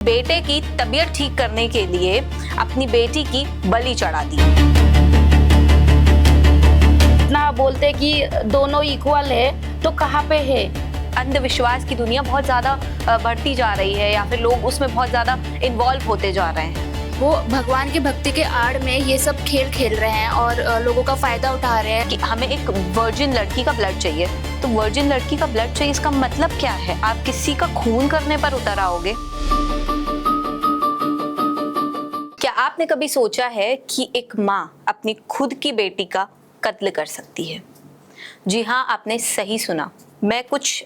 बेटे की तबीयत ठीक करने के लिए अपनी बेटी की बलि चढ़ा दी। ना बोलते कि दोनों इक्वल है तो कहाँ पे है। अंधविश्वास की दुनिया बहुत ज्यादा बढ़ती जा रही है या फिर लोग उसमें बहुत ज्यादा इन्वॉल्व होते जा रहे हैं। वो भगवान की भक्ति के आड़ में ये सब खेल खेल रहे हैं और लोगों का फायदा उठा रहे हैं कि हमें एक वर्जिन लड़की का ब्लड चाहिए, तो वर्जिन लड़की का ब्लड चाहिए, इसका मतलब क्या है? आप किसी का खून करने पर उतर आओगे? क्या आपने कभी सोचा है कि एक माँ अपनी खुद की बेटी का कत्ल कर सकती है? जी हाँ, आपने सही सुना। मैं कुछ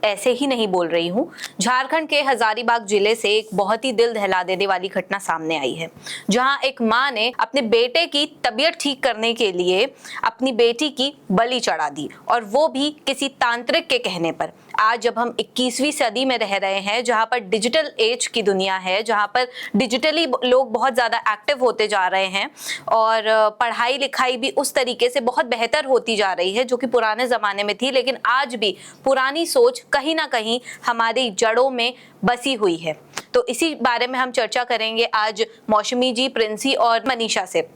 ऐसे ही नहीं बोल रही हूँ। झारखंड के हजारीबाग जिले से एक बहुत ही दिल दहला देने वाली घटना सामने आई है, जहां एक माँ ने अपने बेटे की तबीयत ठीक करने के लिए अपनी बेटी की बलि चढ़ा दी, और वो भी किसी तांत्रिक के कहने पर। आज जब हम 21वीं सदी में रह रहे हैं, जहां पर डिजिटल एज की दुनिया है, जहां पर डिजिटली लोग बहुत ज्यादा एक्टिव होते जा रहे हैं और पढ़ाई लिखाई भी उस तरीके से बहुत बेहतर होती जा रही है जो कि पुराने जमाने में थी, लेकिन आज भी पुरानी सोच कहीं ना कहीं हमारी जड़ों में बसी हुई है। तो इसी बारे में हम चर्चा करेंगे आज मौसमी जी, प्रिंसी और मनीषा से।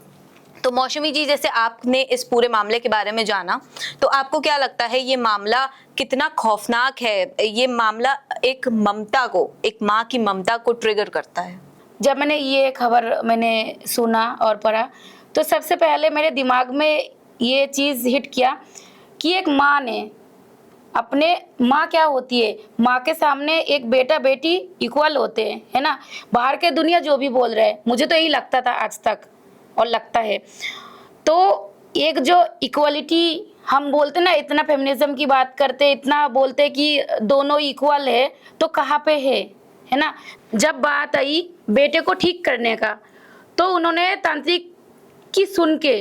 तो मौसमी जी, जैसे आपने इस पूरे मामले के बारे में जाना, तो आपको क्या लगता है ये मामला कितना खौफनाक है? ये मामला एक ममता को, एक माँ की ममता को ट्रिगर करता है। जब मैंने ये खबर सुना और पढ़ा तो सबसे पहले मेरे दिमाग में ये चीज़ हिट किया कि एक माँ ने अपने, माँ क्या होती है, माँ के सामने एक बेटा बेटी इक्वल होते हैं, है ना। बाहर के दुनिया जो भी बोल रहे हैं, मुझे तो यही लगता था आज तक और लगता है। तो एक जो इक्वलिटी हम बोलते ना, इतना फेमिनिज्म की बात करते, इतना बोलते कि दोनों इक्वल है, तो कहाँ पे है ना। जब बात आई बेटे को ठीक करने का, तो उन्होंने तांत्रिक की सुन के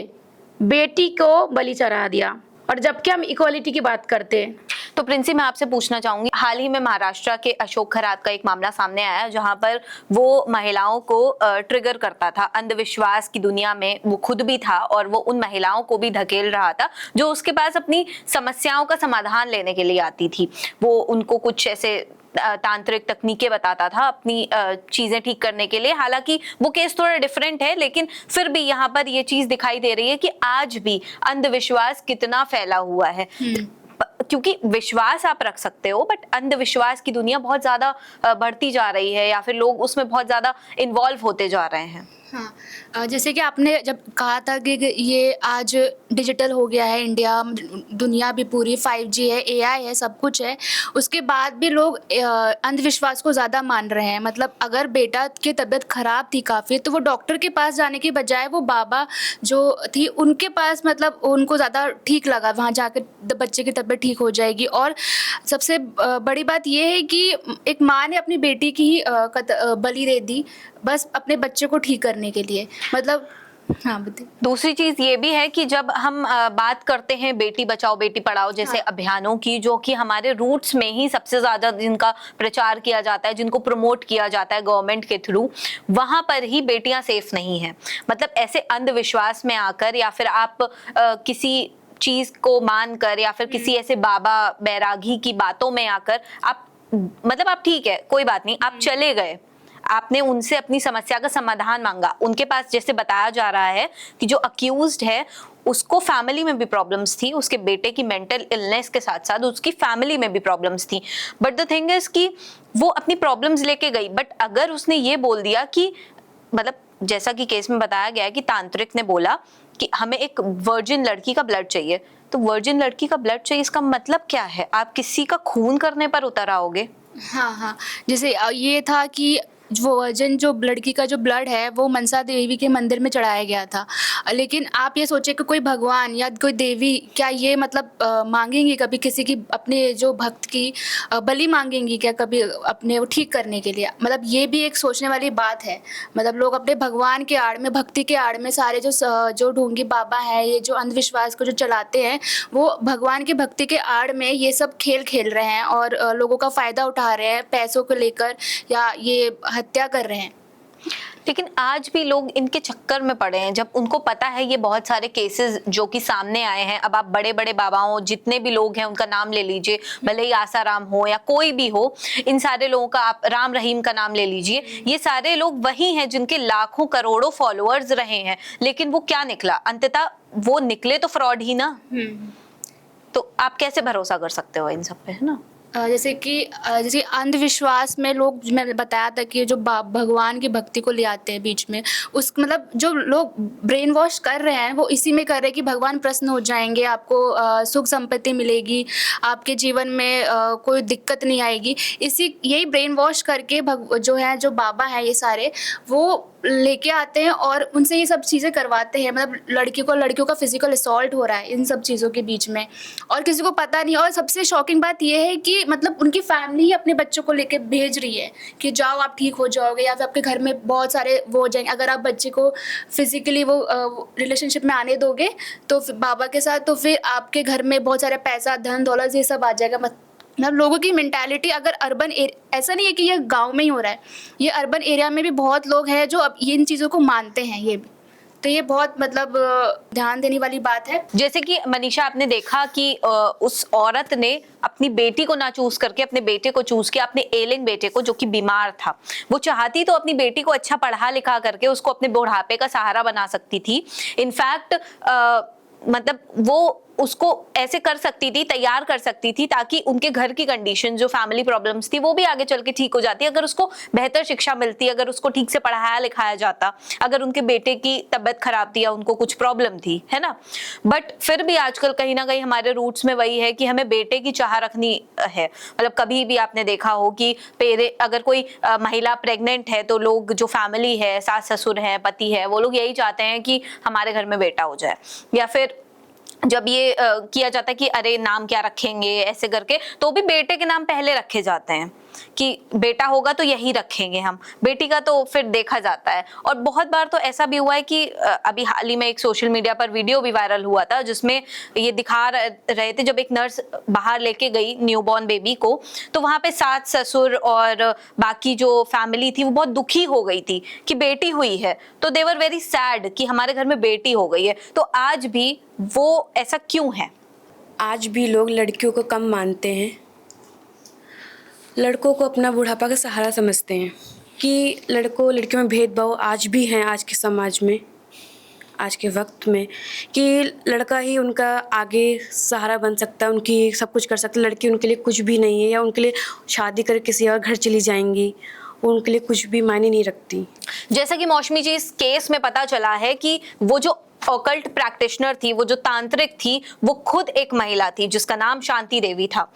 बेटी को बलि चढ़ा दिया, और जबकि हम इक्वलिटी की बात करते हैं। तो प्रिंसी, मैं आपसे पूछना चाहूंगी, हाल ही में महाराष्ट्र के अशोक खरात का एक मामला सामने आया, जहां पर वो महिलाओं को ट्रिगर करता था अंधविश्वास की दुनिया में। वो खुद भी था और वो उन महिलाओं को भी ढकेल रहा था जो उसके पास अपनी समस्याओं का समाधान लेने के लिए आती थी। वो उनको कुछ ऐसे तांत्रिक तकनीकें बताता था अपनी चीजें ठीक करने के लिए। हालांकि वो केस थोड़ा डिफरेंट है, लेकिन फिर भी यहाँ पर ये चीज दिखाई दे रही है कि आज भी अंधविश्वास कितना फैला हुआ है। क्योंकि विश्वास आप रख सकते हो, बट अंधविश्वास की दुनिया बहुत ज्यादा बढ़ती जा रही है या फिर लोग उसमें बहुत ज्यादा इन्वॉल्व होते जा रहे हैं। हाँ, जैसे कि आपने जब कहा था कि ये आज डिजिटल हो गया है इंडिया, दुनिया भी पूरी 5G है, AI है, सब कुछ है, उसके बाद भी लोग अंधविश्वास को ज़्यादा मान रहे हैं। मतलब अगर बेटा की तबीयत ख़राब थी काफ़ी, तो वो डॉक्टर के पास जाने की बजाय वो बाबा जो थी उनके पास, मतलब उनको ज़्यादा ठीक लगा, वहाँ जाकर बच्चे की तबीयत ठीक हो जाएगी। और सबसे बड़ी बात ये है कि एक माँ ने अपनी बेटी की ही बलि दे दी, बस अपने बच्चे को ठीक करने के लिए। मतलब हाँ, बताइए। दूसरी चीज ये भी है कि जब हम बात करते हैं बेटी बचाओ बेटी पढ़ाओ जैसे अभियानों की, जो कि हमारे रूट्स में ही सबसे ज्यादा जिनका प्रचार किया जाता है, जिनको प्रमोट किया जाता है गवर्नमेंट के थ्रू, वहां पर ही बेटियां सेफ नहीं है। मतलब ऐसे अंधविश्वास में आकर या फिर आप किसी चीज को मानकर या फिर किसी ऐसे बाबा बैरागी की बातों में आकर आप, मतलब आप ठीक है कोई बात नहीं, आप चले गए, आपने उनसे अपनी समस्या का समाधान मांगा। उनके पास जैसे बताया जा रहा है कि जो अक्यूज्ड है उसको फैमिली में भी प्रॉब्लम्स थी, उसके बेटे की मेंटल इलनेस के साथ साथ उसकी फैमिली में भी प्रॉब्लम्स थी। बट द थिंग इज कि वो अपनी प्रॉब्लम्स लेके गई, बट अगर उसने ये बोल दिया कि, मतलब जैसा कि केस में बताया गया है कि तांत्रिक ने बोला कि हमें एक वर्जिन लड़की का ब्लड चाहिए, तो वर्जिन लड़की का ब्लड चाहिए, इसका मतलब क्या है? आप किसी का खून करने पर उतर आओगे? हाँ, जैसे ये था कि वो वर्जिन जो लड़की का जो ब्लड है वो मनसा देवी के मंदिर में चढ़ाया गया था। लेकिन आप ये सोचिए कि कोई भगवान या कोई देवी क्या ये मतलब मांगेंगी कभी किसी की, अपने जो भक्त की बलि मांगेंगी क्या कभी अपने वो ठीक करने के लिए? मतलब ये भी एक सोचने वाली बात है। मतलब लोग अपने भगवान के आड़ में, भक्ति के आड़ में, सारे जो ढोंगी बाबा हैं, ये जो अंधविश्वास को जो चलाते हैं, वो भगवान की भक्ति के आड़ में ये सब खेल खेल रहे हैं और लोगों का फ़ायदा उठा रहे हैं पैसों को लेकर, या ये हत्या कर रहे हैं। लेकिन आज भी लोग इनके चक्कर में पड़े हैं, जब उनको पता है ये बहुत सारे केसेस जो कि सामने आए हैं। अब आप बड़े बड़े बाबाओं, जितने भी लोग हैं उनका नाम ले लीजिए, भले ही आसाराम हो या कोई भी हो, इन सारे लोगों का, आप राम रहीम का नाम ले लीजिए, ये सारे लोग वही हैं जिनके लाखों करोड़ों फॉलोअर्स रहे हैं, लेकिन वो क्या निकला अंततः? वो निकले तो फ्रॉड ही ना। तो आप कैसे भरोसा कर सकते हो इन सब पे, है ना? जैसे अंधविश्वास में लोग, मैंने बताया था कि जो भगवान की भक्ति को ले आते हैं बीच में, उस मतलब जो लोग ब्रेन वॉश कर रहे हैं वो इसी में कर रहे हैं कि भगवान प्रसन्न हो जाएंगे, आपको सुख संपत्ति मिलेगी, आपके जीवन में कोई दिक्कत नहीं आएगी। यही ब्रेन वॉश करके जो बाबा हैं ये सारे, वो लेके आते हैं और उनसे ये सब चीज़ें करवाते हैं। मतलब लड़कियों का फिजिकल असॉल्ट हो रहा है इन सब चीज़ों के बीच में, और किसी को पता नहीं। और सबसे शॉकिंग बात ये है कि मतलब उनकी फैमिली ही अपने बच्चों को लेके भेज रही है कि जाओ आप ठीक हो जाओगे, या फिर आपके घर में बहुत सारे वो हो जाएंगे अगर आप बच्चे को फिजिकली वो रिलेशनशिप में आने दोगे तो बाबा के साथ, तो फिर आपके घर में बहुत सारे पैसा, धन दौलत, ये सब आ जाएगा। मतलब लोगों की मेंटालिटी, अगर ऐसा नहीं है कि ये गांव में ही हो रहा है, ये अर्बन एरिया में भी बहुत लोग हैं जो अब इन चीज़ों को मानते हैं। ये भी तो ये बहुत मतलब ध्यान देने वाली बात है। जैसे कि मनीषा, आपने देखा कि उस औरत ने अपनी बेटी को ना चूज करके अपने बेटे को चूज किया, अपने एलिंग बेटे को जो कि बीमार था। वो चाहती तो अपनी बेटी को अच्छा पढ़ा लिखा करके उसको अपने बुढ़ापे का सहारा बना सकती थी। इनफैक्ट मतलब वो उसको ऐसे कर सकती थी, तैयार कर सकती थी, ताकि उनके घर की कंडीशन, जो फैमिली प्रॉब्लम्स थी, वो भी आगे चल के ठीक हो जाती। अगर उसको बेहतर शिक्षा मिलती, अगर उसको ठीक से पढ़ाया लिखाया जाता, अगर उनके बेटे की तबीयत खराब थी या उनको कुछ प्रॉब्लम थी, है ना। बट फिर भी आजकल कहीं ना कहीं हमारे रूट्स में वही है कि हमें बेटे की चाह रखनी है। मतलब कभी भी आपने देखा हो कि अगर कोई महिला प्रेग्नेंट है तो लोग, जो फैमिली है, सास ससुर है, पति है, वो लोग यही चाहते हैं कि हमारे घर में बेटा हो जाए। या फिर जब ये किया जाता है कि अरे नाम क्या रखेंगे ऐसे करके, तो भी बेटे के नाम पहले रखे जाते हैं कि बेटा होगा तो यही रखेंगे हम, बेटी का तो फिर देखा जाता है। और बहुत बार तो ऐसा भी हुआ है कि अभी हाल ही में एक सोशल मीडिया पर वीडियो भी वायरल हुआ था जिसमें ये दिखा रहे थे, जब एक नर्स बाहर लेके गई न्यूबॉर्न बेबी को, तो वहां पे सास ससुर और बाकी जो फैमिली थी वो बहुत दुखी हो गई थी कि बेटी हुई है, तो दे वर वेरी सैड कि हमारे घर में बेटी हो गई है। तो आज भी वो ऐसा क्यों है? आज भी लोग लड़कियों को कम मानते हैं, लड़कों को अपना बुढ़ापा का सहारा समझते हैं कि लड़कों लड़कियों में भेदभाव आज भी हैं आज के समाज में, आज के वक्त में, कि लड़का ही उनका आगे सहारा बन सकता है, उनकी सब कुछ कर सकता है, लड़की उनके लिए कुछ भी नहीं है, या उनके लिए शादी कर किसी और घर चली जाएंगी, वो उनके लिए कुछ भी मायने नहीं रखती। जैसा कि मौसमी जी, इस केस में पता चला है कि वो जो ऑकल्ट प्रैक्टिशनर थी, वो जो तांत्रिक थी, वो खुद एक महिला थी जिसका नाम शांति देवी था।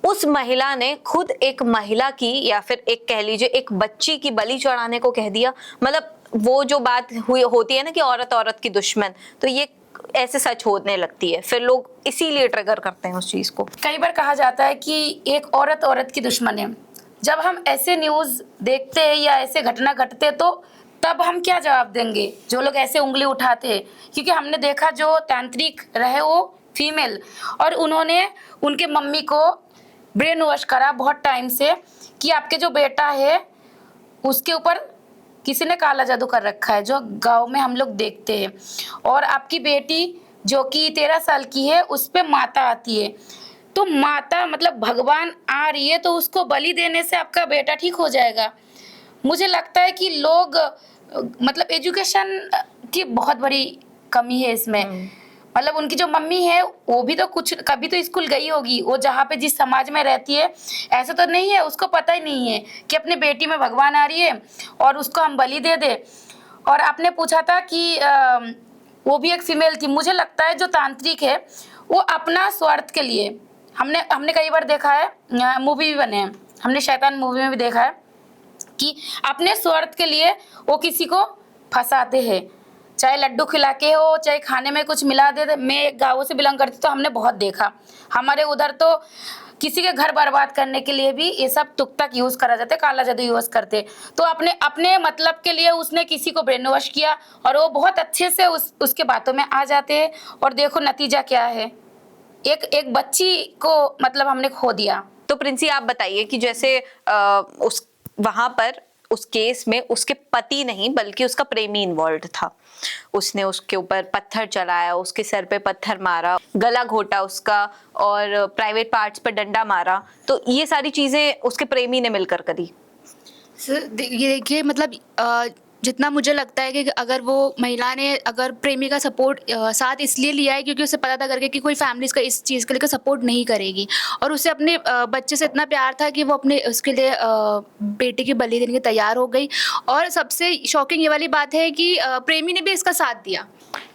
उस महिला ने खुद एक महिला की, या फिर एक कह लीजिए एक बच्ची की बलि चढ़ाने को कह दिया। मतलब वो जो बात हुई होती है ना कि औरत औरत की दुश्मन, तो ये ऐसे सच होने लगती है, फिर लोग इसीलिए ट्रिगर करते हैं उस चीज को। कई बार कहा जाता है कि एक औरत औरत की दुश्मन है। जब हम ऐसे न्यूज़ देखते हैं या ऐसे घटना घटते तो तब हम क्या जवाब देंगे जो लोग ऐसे उंगली उठाते हैं? क्योंकि हमने देखा जो तांत्रिक रहे वो फीमेल, और उन्होंने उनके मम्मी को ब्रेन वॉश करा बहुत टाइम से कि आपके जो बेटा है उसके ऊपर किसी ने काला जादू कर रखा है, जो गांव में हम लोग देखते हैं, और आपकी बेटी जो कि 13 साल की है उस पर माता आती है। तो माता मतलब भगवान आ रही है, तो उसको बलि देने से आपका बेटा ठीक हो जाएगा। मुझे लगता है कि लोग मतलब एजुकेशन की बहुत बड़ी कमी है इसमें। मतलब उनकी जो मम्मी है वो भी तो कुछ कभी तो स्कूल गई होगी, वो जहाँ पे जिस समाज में रहती है, ऐसा तो नहीं है उसको पता ही नहीं है कि अपनी बेटी में भगवान आ रही है और उसको हम बलि दे दे। और आपने पूछा था कि वो भी एक फीमेल थी। मुझे लगता है जो तांत्रिक है वो अपना स्वार्थ के लिए, हमने कई बार देखा है, मूवी भी बने हैं, हमने शैतान मूवी में भी देखा है कि अपने स्वार्थ के लिए वो किसी को फंसाते हैं, चाहे लड्डू खिला के हो, चाहे खाने में कुछ मिला दे। मैं एक गाँव से बिलोंग करती तो हमने बहुत देखा, हमारे उधर तो किसी के घर बर्बाद करने के लिए भी ये सब तुक तक यूज़ करा जाते, काला जादू यूज़ करते। तो अपने मतलब के लिए उसने किसी को ब्रेन वॉश किया और वो बहुत अच्छे से उसके बातों में आ जाते हैं। और देखो नतीजा क्या है, एक बच्ची को मतलब हमने खो दिया। तो प्रिंसी, आप बताइए कि जैसे उस वहां पर उस केस में उसके पति नहीं बल्कि उसका प्रेमी इन्वॉल्व था। उसने उसके ऊपर पत्थर चलाया, उसके सर पे पत्थर मारा, गला घोटा उसका और प्राइवेट पार्ट्स पर डंडा मारा। तो ये सारी चीजें उसके प्रेमी ने मिलकर करी। ये देखिए मतलब जितना मुझे लगता है कि अगर वो महिला ने अगर प्रेमी का सपोर्ट साथ इसलिए लिया है क्योंकि उसे पता था करके कि कोई फैमिली इसका इस चीज़ के लिए सपोर्ट नहीं करेगी, और उसे अपने बच्चे से इतना प्यार था कि वो अपने उसके लिए बेटे की बलि देने के तैयार हो गई। और सबसे शॉकिंग ये वाली बात है कि प्रेमी ने भी इसका साथ दिया।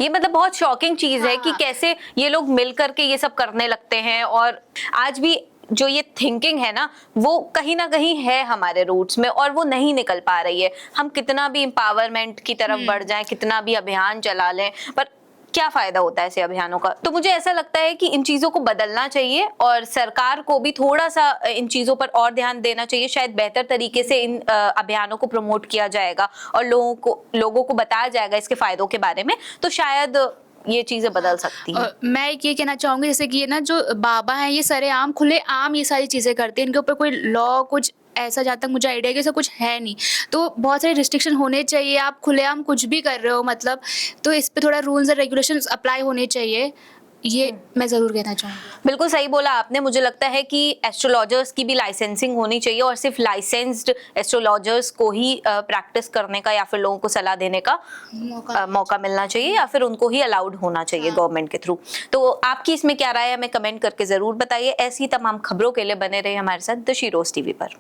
ये मतलब बहुत शॉकिंग चीज है कि हाँ। कैसे ये लोग मिल करके ये सब करने लगते हैं। और आज भी जो ये थिंकिंग है ना, वो कहीं ना कहीं है हमारे रूट्स में और वो नहीं निकल पा रही है। हम कितना भी एम्पावरमेंट की तरफ बढ़ जाएं, कितना भी अभियान चला लें, पर क्या फायदा होता है ऐसे अभियानों का। तो मुझे ऐसा लगता है कि इन चीजों को बदलना चाहिए और सरकार को भी थोड़ा सा इन चीजों पर और ध्यान देना चाहिए। शायद बेहतर तरीके से इन अभियानों को प्रमोट किया जाएगा और लोगों को बताया जाएगा इसके फायदों के बारे में, तो शायद ये चीजें बदल सकती हैं। मैं एक ये कहना चाहूँगी जैसे कि ये ना जो बाबा हैं ये सरेआम खुलेआम ये सारी चीज़ें करते हैं, इनके ऊपर कोई लॉ कुछ ऐसा जहाँ तक मुझे आइडिया है कि ऐसा कुछ है नहीं। तो बहुत सारे रिस्ट्रिक्शन होने चाहिए। आप खुलेआम कुछ भी कर रहे हो मतलब, तो इस पे थोड़ा रूल्स और रेगुलेशंस अप्लाई होने चाहिए, ये मैं ज़रूर कहना चाहूँगी। बिल्कुल सही बोला आपने। मुझे लगता है कि एस्ट्रोलॉजर्स की भी लाइसेंसिंग होनी चाहिए और सिर्फ लाइसेंस्ड एस्ट्रोलॉजर्स को ही प्रैक्टिस करने का या फिर लोगों को सलाह देने का मौका मिलना चाहिए या फिर उनको ही अलाउड होना चाहिए गवर्नमेंट के थ्रू। तो आपकी इसमें क्या राय है, हमें कमेंट करके जरूर बताइए। ऐसी तमाम खबरों के लिए बने रहे हमारे साथ द शीरोज टीवी पर।